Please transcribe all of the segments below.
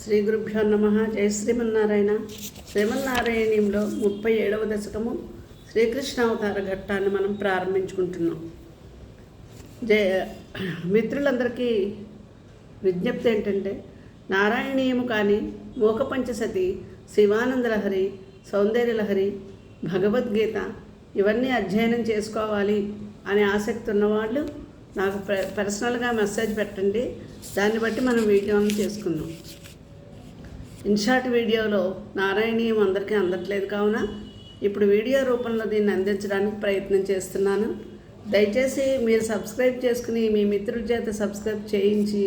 శ్రీ గురుభ్యో నమః. జై శ్రీమన్నారాయణ. శ్రీమన్నారాయణంలో 37వ దశకము శ్రీకృష్ణ అవతార ఘట్టాన్ని మనం ప్రారంభించుకుంటున్నాం. మిత్రులందరికీ విజ్ఞప్తి ఏంటంటే, నారాయణీయము కానీ మోకపంచసతి, శివానందలహరి, సౌందర్యలహరి, భగవద్గీత ఇవన్నీ అధ్యయనం చేసుకోవాలి అనే ఆసక్తి ఉన్నవాళ్ళు నాకు పర్సనల్గా మెసేజ్ పెట్టండి. దాన్ని బట్టి మనం వీడియోని చేసుకుందాం. ఇన్షార్ట్ వీడియోలో నారాయణీయం అందరికీ అందట్లేదు కావున ఇప్పుడు వీడియో రూపంలో దీన్ని అందించడానికి ప్రయత్నం చేస్తున్నాను. దయచేసి మీరు సబ్స్క్రైబ్ చేసుకుని మీ మిత్రుల చేత సబ్స్క్రైబ్ చేయించి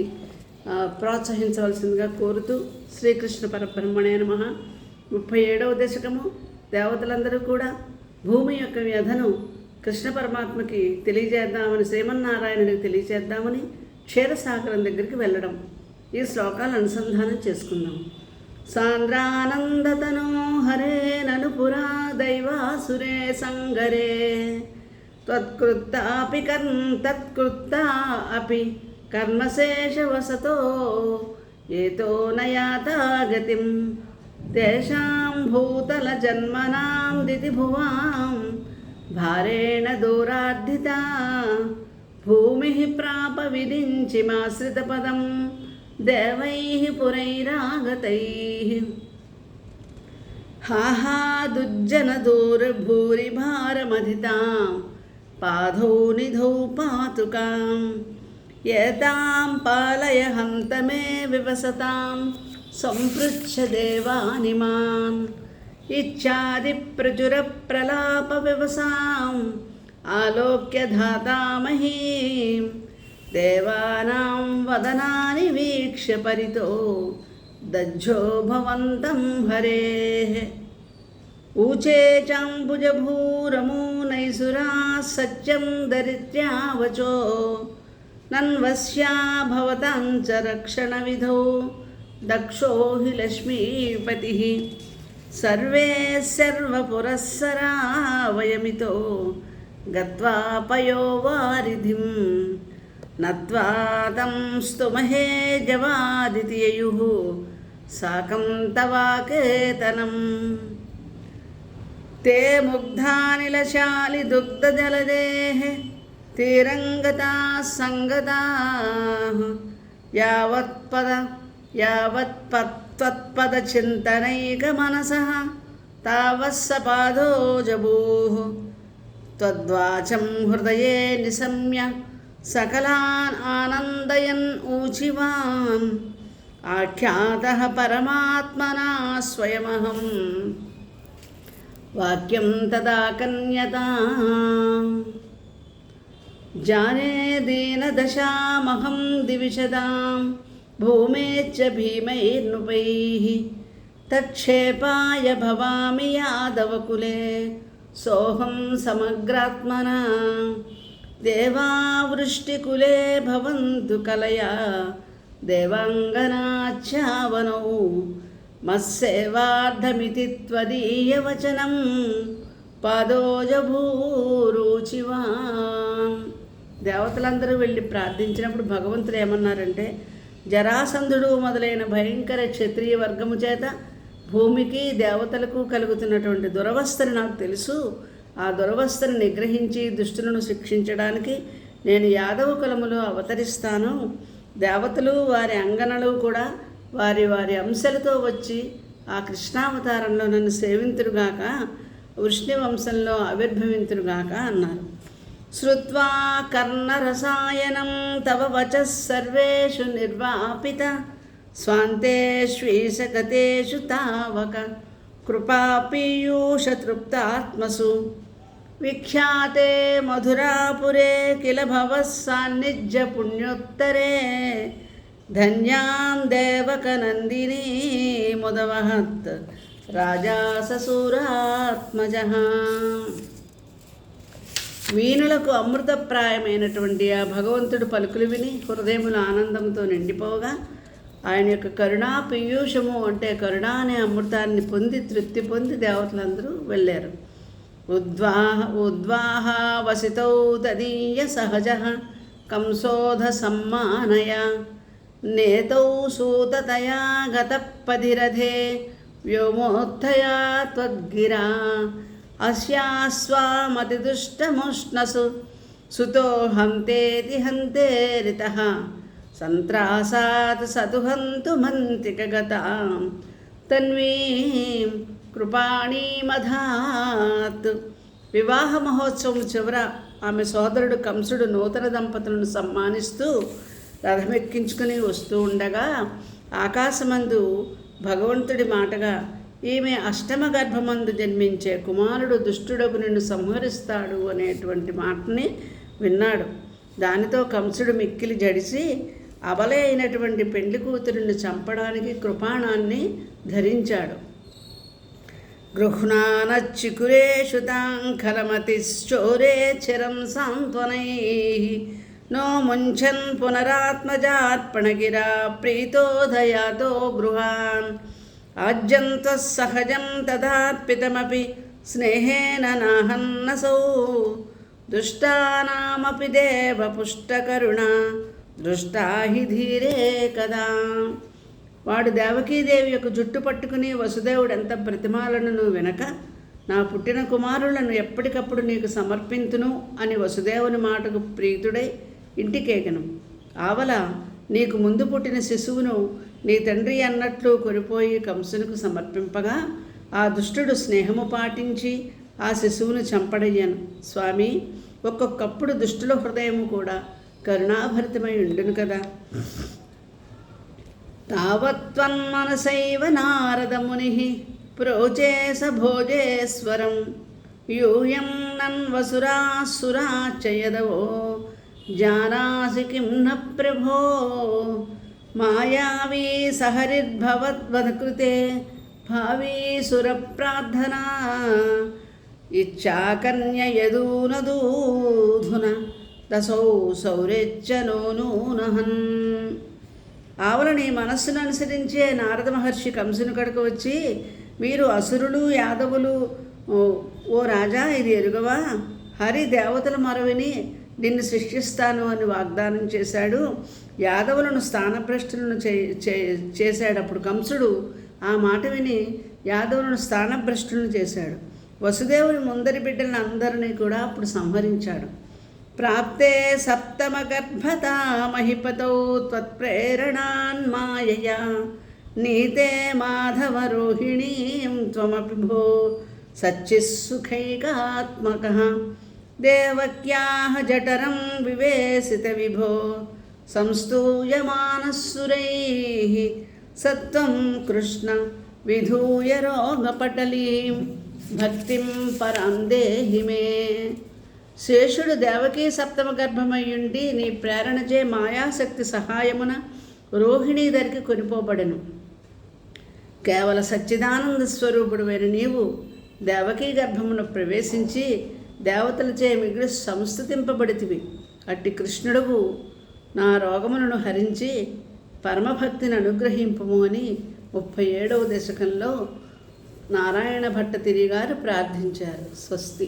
ప్రోత్సహించవలసిందిగా కోరుతూ, శ్రీకృష్ణ పరబ్రహ్మణే నమః. 37వ దశకము. దేవతలందరూ కూడా భూమి యొక్క వ్యధను కృష్ణ పరమాత్మకి తెలియజేద్దామని, శ్రీమన్నారాయణుడికి తెలియజేద్దామని క్షీరసాగరం దగ్గరికి వెళ్ళడం. ఈ శ్లోకాలు అనుసంధానం చేసుకుందాం. సాంద్రానందతనో హరే ననుపురా దైవాసురే సంగరే త్వత్కృత్తాపి తత్కృత్తా అపి కర్మశేషవసతో ఏతో నయాతా గతిం తేషాం భూతల జన్మనాం దితిభువాం భారేణ దూరార్ధితా భూమి ప్రాప విరించిమాశ్రితపదం దేవైః పురైరాగతైః హాహా దుర్జనదూర్భూరిభారమధితాం పాదౌ నిధౌ పాతుకాం ఏతాం పాలయ హంత మే వివసతాం సంపృచ్ఛ దేవానిమాన్ ఇచ్ఛాది ప్రచుర ప్రలాప వివసాం ఆలోక్య ధాతామహీం దేవానాం వదనాని వీక్ష్య పరితో దజ్జో భవంతం హరేః ఊచే చాంబుజభూరమూనైసురా సత్యం దరిద్ర్యావచో నన్వస్యా భవతాం చ రక్షణ విధౌ దక్షో హి లక్ష్మీపతిః సర్వే సర్వపురస్సరా వయమితో గత్వా పయోవారిధిం నత్వా తం స్తుమహే జవాదితి యయుః సాకం తవాకేతనం తే ముగ్ధానిలశాలి దుగ్ధజలదేః తీరంగతాః సంగతాః యావత్పదచింతనైకమనసః తావస్సపాదో జభూః త్వద్వాచం హృదయే నిశమ్య సకలాన్ ఆనందయన్ ఊచివాన్ ఆఖ్యాతః పరమాత్మనా స్వయమహం వాక్యం తదా కన్యతాం జానే దీనదశామహం దివిషదాం భూమేచ్చ భీమైర్నృపైః తక్షేపాయ భవామి యాదవకులే సోహం సమగ్రాత్మనా దేవావృష్టికులే భవంతు కలయా దేవాంగనాచ్చావనౌ మత్సేవార్ధమితి త్వదీయవచనం పాదోజభూరుచివాన్. దేవతలందరూ వెళ్ళి ప్రార్థించినప్పుడు భగవంతుడు ఏమన్నారంటే, జరాసంధుడు మొదలైన భయంకర క్షత్రియ వర్గము చేత భూమికి దేవతలకు కలుగుతున్నటువంటి దురవస్థను నాకు తెలుసు. ఆ దురవస్థను నిగ్రహించి దుష్టులను శిక్షించడానికి నేను యాదవ కులములో అవతరిస్తాను. దేవతలు వారి అంగనలు కూడా వారి వారి అంశలతో వచ్చి ఆ కృష్ణావతారంలో నన్ను సేవింతురుగాక, వృష్ణి వంశంలో ఆవిర్భవింతురుగాక అన్నారు. శ్రుత్వా కర్ణరసాయనం తవ వచః సర్వేషు నిర్వాపిత స్వాంతేష్వీశగతేషు తావక కృపాపీయూషతృప్తాత్మసు విఖ్యాతే మధురాపురే కిల భవః సాన్నిధ్య పుణ్యోత్తరే ధన్యాం దేవకనందినీ ముదవహత్ రాజా ససూరాత్మజః. వీణులకు అమృతప్రాయమైనటువంటి ఆ భగవంతుడు పలుకులు విని హృదయముల ఆనందంతో నిండిపోగా, ఆయన యొక్క కరుణా పీయూషము అంటే కరుణ అనే అమృతాన్ని పొంది తృప్తి పొంది దేవతలందరూ వెళ్ళారు. ఉద్వాహ వసితౌ తదీయ సహజ కంసోధ సమ్మానయ నేతౌ సూతతయా గతపదిరథే వ్యోమోత్తయా త్వద్గిరా అస్యాస్వామతిదుష్టముష్ణసు సుతో హంతేతి హంతేరితః సంత్రాసాత్ సతు హంతుమంతికగతాం తన్వీం కృపాణీమధాత్. వివాహ మహోత్సవం చివర ఆమె సోదరుడు కంసుడు నూతన దంపతులను సమ్మానిస్తూ రథమెక్కించుకుని వస్తూ ఉండగా ఆకాశమందు భగవంతుడి మాటగా, ఈమె అష్టమ గర్భమందు జన్మించే కుమారుడు దుష్టుడకు నిన్ను సంహరిస్తాడు అనేటువంటి మాటని విన్నాడు. దానితో కంసుడు మిక్కిలి జడిసి అబలే అయినటువంటి పెండ్లి కూతురిని చంపడానికి కృపాణాన్ని ధరించాడు. గృహ్ణానచ్చికురేషు తాంఖలమతిశ్చోరే చిరం సాంత్వనైః నో ముంచన్ పునరాత్మజార్పణగిరా ప్రీతోదయాతో గృహాన్ ఆజ్యంత్వః సహజం తదార్పితమపి స్నేహేన నాహన్నసౌ దుష్టానామపి దేవపుష్టకరుణా దృష్టా హి ధీరే కదా. వాడు దేవకీదేవి యొక్క జుట్టు పట్టుకుని, వసుదేవుడు ఎంత ప్రతిమాలను వినక, నా పుట్టిన కుమారులను ఎప్పటికప్పుడు నీకు సమర్పింతును అని వసుదేవుని మాటకు ప్రీతుడై ఇంటికేగను. ఆవల నీకు ముందు పుట్టిన శిశువును నీ తండ్రి అన్నట్లు కొనిపోయి కంసునికి సమర్పింపగా ఆ దుష్టుడు స్నేహము పాటించి ఆ శిశువును చంపడయ్యాను. స్వామి, ఒక్కొక్కప్పుడు దుష్టుల హృదయము కూడా కరుణాభరితమై ఉండును కదా. తావత్వన్మనసైవ నారదముని ప్రోచే స భోజేశ్వరం యూయం నన్వసురాసురాచయదవో జానాసి కిం న ప్రభో మాయావీ సహరిద్భవద్వదకృతే భావీ సురప్రార్థనా ఇచ్చాకన్యయదూనదూధున దసౌ సౌరేచ్చ నోనూనహన్. ఆవల నీ మనస్సును అనుసరించే నారద మహర్షి కంసుని కడకు వచ్చి, వీరు అసురులు యాదవులు, ఓ రాజా ఇది ఎరుగవా, హరి దేవతల మరవిని నిన్ను సృష్టిస్తాను అని వాగ్దానం చేశాడు. యాదవులను స్థానభ్రష్టులను చేశాడు. అప్పుడు కంసుడు ఆ మాట విని యాదవులను స్థానభ్రష్టులను చేశాడు. వసుదేవుని ముందరి బిడ్డలను అందరినీ కూడా అప్పుడు సంహరించాడు. ప్రాప్తే సప్తమ గర్భతా మహిపతౌ త్వత్ప్రేరణాన్మాయయా నీతే మాధవ రోహిణీం త్వమపి భో సచ్చిస్సుఖైకాత్మకః దేవక్యాః జఠరం వివేసిత విభో సంస్తూయమానస్సురైః సత్వం కృష్ణ విధూయ రోగపటలీం భక్తిం పరాం దేహి మే. శేషుడు దేవకీ సప్తమ గర్భమయ్యుండి నీ ప్రేరణచే మాయాశక్తి సహాయమున రోహిణీ దరికి కొనిపోబడెను. కేవల సచ్చిదానంద స్వరూపుడువైన నీవు దేవకీ గర్భమును ప్రవేశించి దేవతలచే మిగిలి సంస్థితింపబడితివి. అట్టి కృష్ణుడువు నా రోగములను హరించి పరమభక్తిని అనుగ్రహింపము అని 37వ దశకంలో నారాయణ భట్టతిరి గారు ప్రార్థించారు. స్వస్తి.